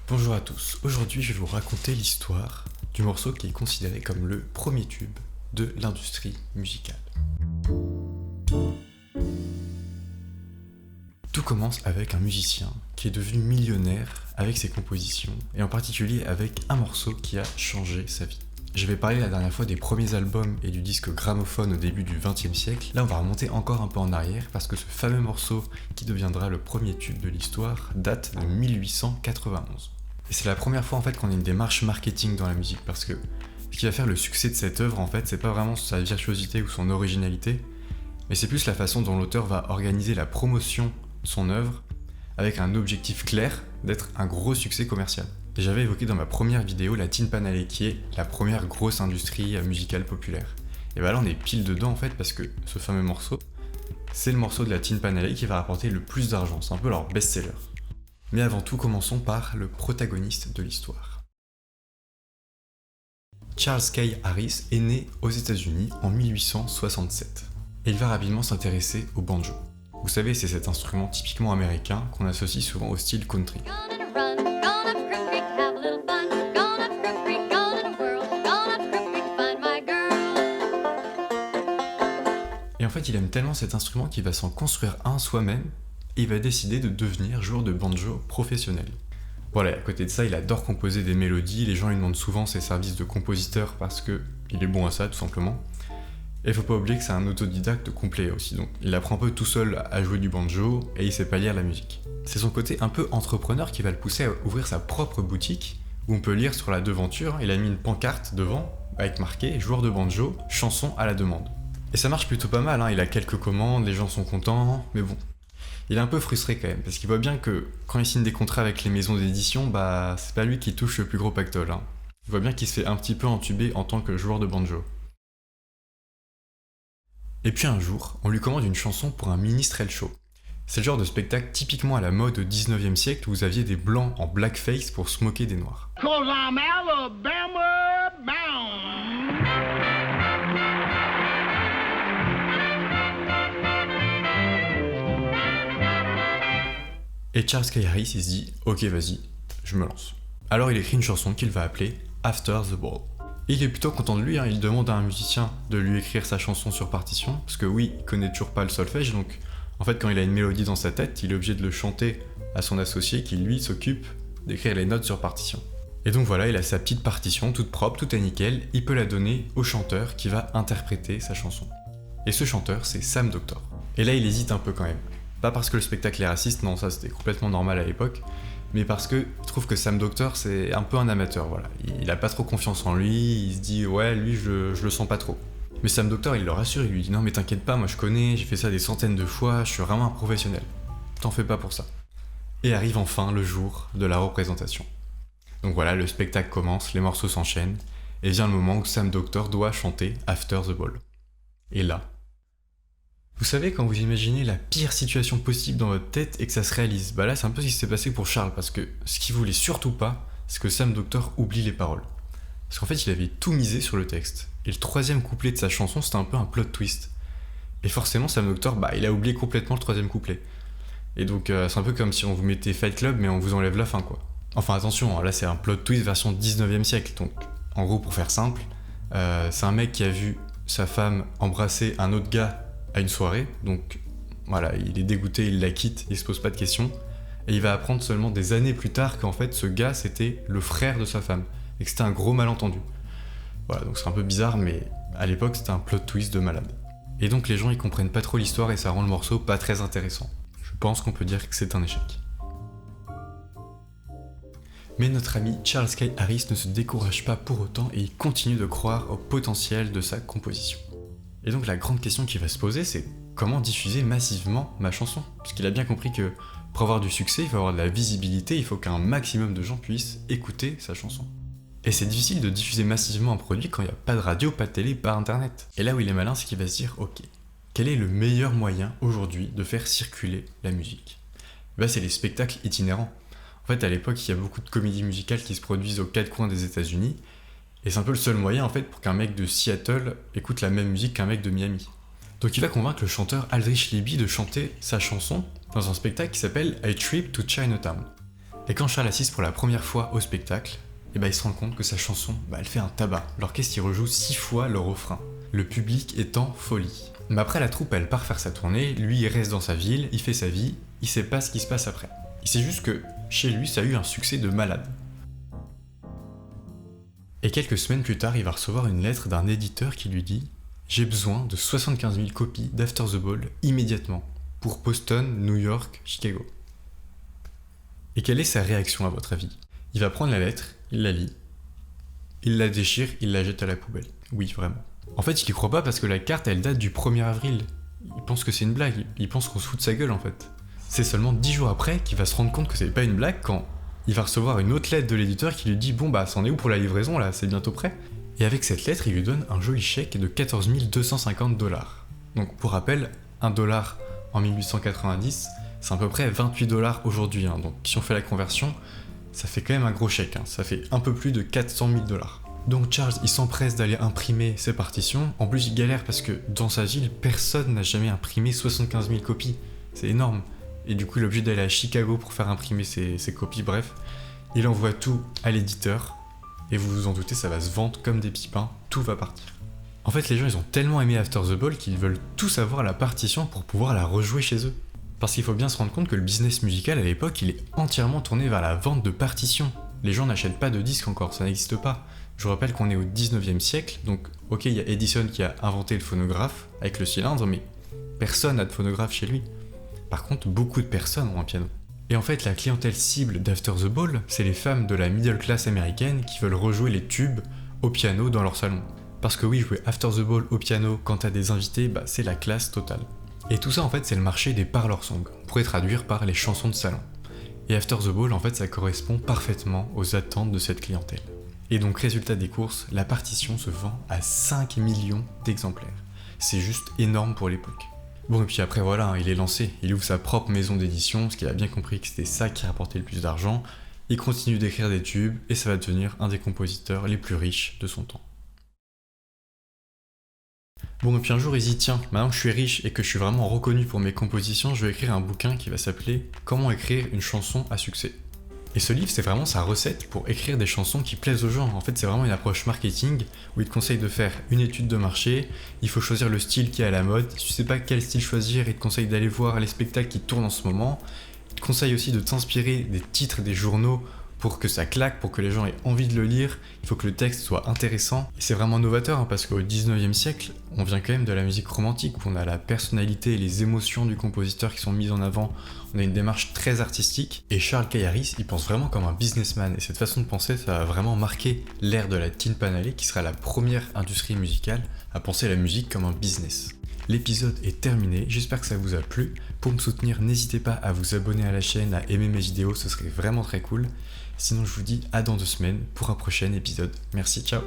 Bonjour à tous, aujourd'hui je vais vous raconter l'histoire du morceau qui est considéré comme le premier tube de l'industrie musicale. Tout commence avec un musicien qui est devenu millionnaire avec ses compositions, et en particulier avec un morceau qui a changé sa vie. J'avais parlé la dernière fois des premiers albums et du disque gramophone au début du XXe siècle. Là on va remonter encore un peu en arrière parce que ce fameux morceau qui deviendra le premier tube de l'histoire date de 1891. Et c'est la première fois en fait qu'on a une démarche marketing dans la musique, parce que ce qui va faire le succès de cette œuvre en fait, c'est pas vraiment sa virtuosité ou son originalité, mais c'est plus la façon dont l'auteur va organiser la promotion de son œuvre avec un objectif clair d'être un gros succès commercial. Et j'avais évoqué dans ma première vidéo la Tin Pan Alley qui est la première grosse industrie musicale populaire. Et bah là on est pile dedans en fait parce que ce fameux morceau, c'est le morceau de la Tin Pan Alley qui va rapporter le plus d'argent, c'est un peu leur best-seller. Mais avant tout, commençons par le protagoniste de l'histoire. Charles Kay Harris est né aux États-Unis en 1867 et il va rapidement s'intéresser au banjo. Vous savez, c'est cet instrument typiquement américain qu'on associe souvent au style country. Et en fait, il aime tellement cet instrument qu'il va s'en construire un soi-même et il va décider de devenir joueur de banjo professionnel. Voilà, à côté de ça, il adore composer des mélodies, les gens lui demandent souvent ses services de compositeur parce qu'il est bon à ça, tout simplement. Et il faut pas oublier que c'est un autodidacte complet aussi, donc il apprend un peu tout seul à jouer du banjo et il sait pas lire la musique. C'est son côté un peu entrepreneur qui va le pousser à ouvrir sa propre boutique, où on peut lire sur la devanture, il a mis une pancarte devant, avec marqué « Joueur de banjo, chanson à la demande ». Et ça marche plutôt pas mal, hein. Il a quelques commandes, les gens sont contents, mais bon. Il est un peu frustré quand même, parce qu'il voit bien que quand il signe des contrats avec les maisons d'édition, bah c'est pas lui qui touche le plus gros pactole, hein. Il voit bien qu'il se fait un petit peu entuber en tant que joueur de banjo. Et puis un jour, on lui commande une chanson pour un minstrel show. C'est le genre de spectacle typiquement à la mode au 19e siècle où vous aviez des blancs en blackface pour se moquer des noirs. Cause I'm Alabama bound. Et Charles Kay Harris, il se dit « Ok, vas-y, je me lance ». Alors il écrit une chanson qu'il va appeler « After the Ball ». Et il est plutôt content de lui, hein. Il demande à un musicien de lui écrire sa chanson sur partition, parce que oui, il connaît toujours pas le solfège, donc en fait quand il a une mélodie dans sa tête, il est obligé de le chanter à son associé qui lui s'occupe d'écrire les notes sur partition. Et donc voilà, il a sa petite partition, toute propre, tout est nickel, il peut la donner au chanteur qui va interpréter sa chanson. Et ce chanteur, c'est Sam Doctor. Et là il hésite un peu quand même. Pas parce que le spectacle est raciste, non, ça c'était complètement normal à l'époque, mais parce que je trouve que Sam Doctor c'est un peu un amateur, voilà. Il a pas trop confiance en lui, il se dit ouais, lui je le sens pas trop. Mais Sam Doctor il le rassure, il lui dit non mais t'inquiète pas, moi je connais, j'ai fait ça des centaines de fois, je suis vraiment un professionnel. T'en fais pas pour ça. Et arrive enfin le jour de la représentation. Donc voilà, le spectacle commence, les morceaux s'enchaînent, et vient le moment où Sam Doctor doit chanter After the Ball. Et là, vous savez, quand vous imaginez la pire situation possible dans votre tête et que ça se réalise, bah là c'est un peu ce qui s'est passé pour Charles, parce que ce qu'il voulait surtout pas, c'est que Sam Doctor oublie les paroles. Parce qu'en fait il avait tout misé sur le texte, et le troisième couplet de sa chanson c'était un peu un plot twist. Et forcément Sam Doctor, bah il a oublié complètement le troisième couplet. Et donc c'est un peu comme si on vous mettait Fight Club mais on vous enlève la fin quoi. Enfin attention, là c'est un plot twist version 19e siècle, donc en gros pour faire simple, c'est un mec qui a vu sa femme embrasser un autre gars à une soirée, donc voilà, il est dégoûté, il la quitte, il se pose pas de questions, et il va apprendre seulement des années plus tard qu'en fait ce gars c'était le frère de sa femme, et que c'était un gros malentendu. Voilà, donc c'est un peu bizarre, mais à l'époque c'était un plot twist de malade. Et donc les gens ils comprennent pas trop l'histoire et ça rend le morceau pas très intéressant. Je pense qu'on peut dire que c'est un échec. Mais notre ami Charles Kay Harris ne se décourage pas pour autant et il continue de croire au potentiel de sa composition. Et donc la grande question qui va se poser, c'est comment diffuser massivement ma chanson ? Parce qu'il a bien compris que pour avoir du succès, il faut avoir de la visibilité, il faut qu'un maximum de gens puissent écouter sa chanson. Et c'est difficile de diffuser massivement un produit quand il n'y a pas de radio, pas de télé, pas internet. Et là où il est malin, c'est qu'il va se dire, ok, quel est le meilleur moyen aujourd'hui de faire circuler la musique ? Bah, c'est les spectacles itinérants. En fait, à l'époque, il y a beaucoup de comédies musicales qui se produisent aux quatre coins des États-Unis, et c'est un peu le seul moyen en fait pour qu'un mec de Seattle écoute la même musique qu'un mec de Miami. Donc il va convaincre le chanteur Aldrich Libby de chanter sa chanson dans un spectacle qui s'appelle A Trip to Chinatown. Et quand Charles assiste pour la première fois au spectacle, il se rend compte que sa chanson, elle fait un tabac. L'orchestre y rejoue 6 fois le refrain. Le public est en folie. Mais après la troupe, elle part faire sa tournée, lui il reste dans sa ville, il fait sa vie, il sait pas ce qui se passe après. Il sait juste que chez lui, ça a eu un succès de malade. Et quelques semaines plus tard, il va recevoir une lettre d'un éditeur qui lui dit « J'ai besoin de 75 000 copies d'After the Ball immédiatement, pour Boston, New York, Chicago. » Et quelle est sa réaction à votre avis? Il va prendre la lettre, il la lit, il la déchire, il la jette à la poubelle. Oui, vraiment. En fait, il y croit pas parce que la carte, elle date du 1er avril. Il pense que c'est une blague, il pense qu'on se fout de sa gueule en fait. C'est seulement 10 jours après qu'il va se rendre compte que c'est pas une blague quand il va recevoir une autre lettre de l'éditeur qui lui dit « Bon c'en est où pour la livraison là, c'est bientôt prêt ?» Et avec cette lettre, il lui donne un joli chèque de 14 250 $. Donc pour rappel, $1 en 1890, c'est à peu près 28 $ aujourd'hui. Donc si on fait la conversion, ça fait quand même un gros chèque. Ça fait un peu plus de 400 000 $. Donc Charles, il s'empresse d'aller imprimer ses partitions. En plus, il galère parce que dans sa ville, personne n'a jamais imprimé 75 000 copies. C'est énorme. Et du coup, il est obligé d'aller à Chicago pour faire imprimer ses copies. Bref, il envoie tout à l'éditeur. Et vous vous en doutez, ça va se vendre comme des pipins. Tout va partir. En fait, les gens, ils ont tellement aimé After the Ball qu'ils veulent tous avoir la partition pour pouvoir la rejouer chez eux. Parce qu'il faut bien se rendre compte que le business musical à l'époque, il est entièrement tourné vers la vente de partitions. Les gens n'achètent pas de disques encore, ça n'existe pas. Je vous rappelle qu'on est au 19e siècle, donc ok, il y a Edison qui a inventé le phonographe avec le cylindre, mais personne n'a de phonographe chez lui. Par contre, beaucoup de personnes ont un piano. Et en fait, la clientèle cible d'After the Ball, c'est les femmes de la middle class américaine qui veulent rejouer les tubes au piano dans leur salon. Parce que oui, jouer After the Ball au piano quand t'as des invités, c'est la classe totale. Et tout ça, en fait, c'est le marché des parlor songs. On pourrait traduire par les chansons de salon. Et After the Ball, en fait, ça correspond parfaitement aux attentes de cette clientèle. Et donc, résultat des courses, la partition se vend à 5 millions d'exemplaires. C'est juste énorme pour l'époque. Bon, et puis après, voilà, il est lancé. Il ouvre sa propre maison d'édition, parce qu'il a bien compris que c'était ça qui rapportait le plus d'argent. Il continue d'écrire des tubes, et ça va devenir un des compositeurs les plus riches de son temps. Bon, et puis un jour, il se dit, tiens, maintenant que je suis riche et que je suis vraiment reconnu pour mes compositions, je vais écrire un bouquin qui va s'appeler « Comment écrire une chanson à succès ». Et ce livre, c'est vraiment sa recette pour écrire des chansons qui plaisent aux gens. En fait, c'est vraiment une approche marketing où il te conseille de faire une étude de marché, il faut choisir le style qui est à la mode. Si tu sais pas quel style choisir, il te conseille d'aller voir les spectacles qui tournent en ce moment. Il te conseille aussi de t'inspirer des titres des journaux pour que ça claque, pour que les gens aient envie de le lire. Il faut que le texte soit intéressant. Et c'est vraiment novateur parce qu'au 19e siècle, on vient quand même de la musique romantique où on a la personnalité et les émotions du compositeur qui sont mises en avant. On a une démarche très artistique. Et Charles Caillaris, il pense vraiment comme un businessman. Et cette façon de penser, ça va vraiment marquer l'ère de la tin-panallée qui sera la première industrie musicale à penser la musique comme un business. L'épisode est terminé, j'espère que ça vous a plu. Pour me soutenir, n'hésitez pas à vous abonner à la chaîne, à aimer mes vidéos, ce serait vraiment très cool. Sinon, je vous dis à dans 2 semaines pour un prochain épisode. Merci, ciao!